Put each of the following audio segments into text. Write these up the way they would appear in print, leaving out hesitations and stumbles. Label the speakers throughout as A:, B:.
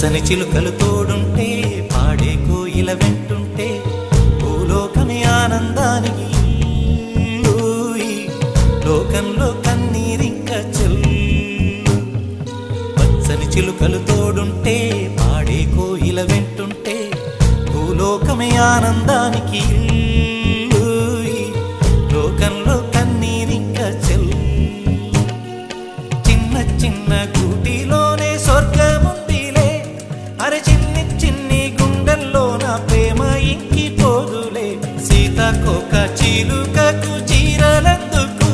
A: పచ్చని చిలుకలు తోడుంటే పాడే కోయిల వెంటుంటే భూలోకమే ఆనందానికి లోకంలో కన్నీరింక చెల్లు పచ్చని చిలుకలు తోడుంటే పాడే కోయిల వెంటుంటే భూలోకమే ఆనందానికి లోకంలో కన్నీరింక చెల్లు చిన్న చిన్న గూటిలోనే స్వర్గముందిలే అరే చిన్ని చిన్ని గుండెల్లో నా ప్రేమ ఇంకిపోదులే సీతాకోక చిలుకకు చీరలెందుకు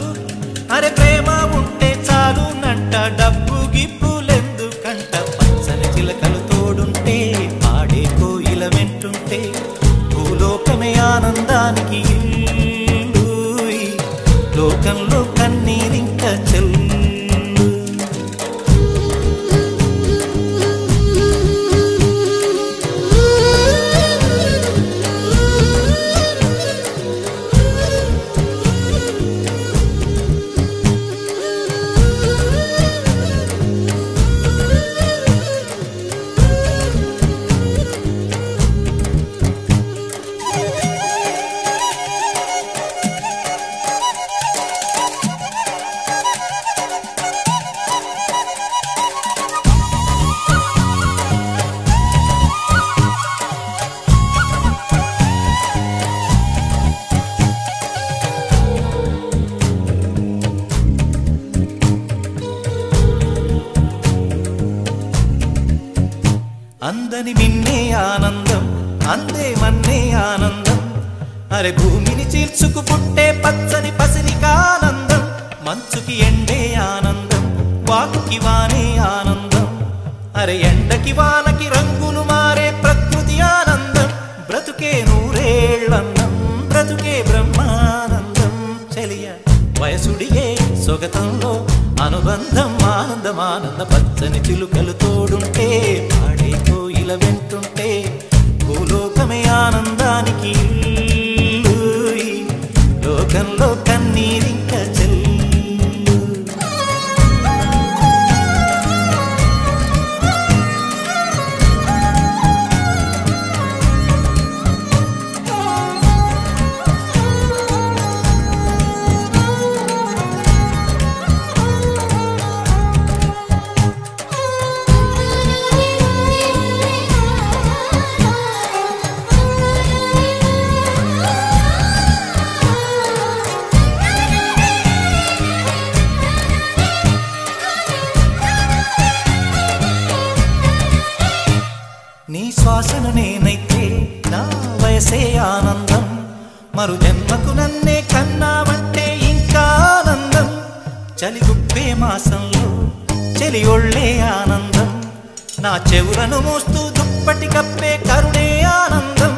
A: అరే ప్రేమ ఉంటే చాలునంట డబ్బు గిప్పులెందుకంట పచ్చని చిలకలు తోడుంటే పాడే కోయిల వెంటుంటే భూలోకమే ఆనందానికి లోకంలో కన్నీరింక చెల్లు అందని మిన్నే ఆనందం అందే మన్నే ఆనందం అరే భూమిని చీల్చుకు పుట్టే పచ్చని పసిరికానందం మంచుకి ఎండే ఆనందం వాకుకి వానే ఆనందం అరే ఎండకి వానకి రంగులు మారే ప్రకృతి ఆనందం బ్రతుకే నూరేళ్ళన్నం బ్రతుకే బ్రహ్మానందం చెలియ వయసుడిగే సొగతంలో అనుబంధం ఆనందమానంద పచ్చని చిలుకలు తోడుంటే పాడే కోయిల వెంటుంటే భూలోకమే ఆనందానికి లోకంలో కన్నీరింక చెల్లు నీ శ్వాసన నేనైతే నా వయసే ఆనందం మరు జన్మకు నన్నే కన్నావంటే ఇంకా ఆనందం చలిగుప్పే మాసంలో చలి ఒళ్ళే ఆనందం నా చెవులను మోస్తూ దుప్పటి కప్పే కరుణే ఆనందం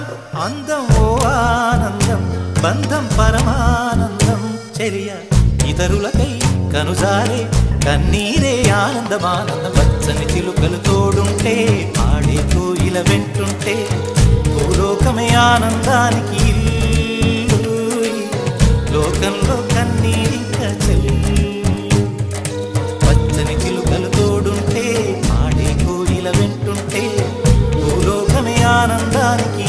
A: అందం ఓ ఆనందం బంధం పరమానందం చెలియ ఇతరులకై కనుజారే కన్నీరే ఆనందమానందం పచ్చని చిలుకలు తోడుంటే పాడే కోయిల వెంటుంటే భూలోకమే ఆనందానికి లోకంలో కన్నీరింక చెల్లు పచ్చని చిలుకలు తోడుంటే పాడే కోయిల వెంటుంటే భూలోకమే ఆనందానికి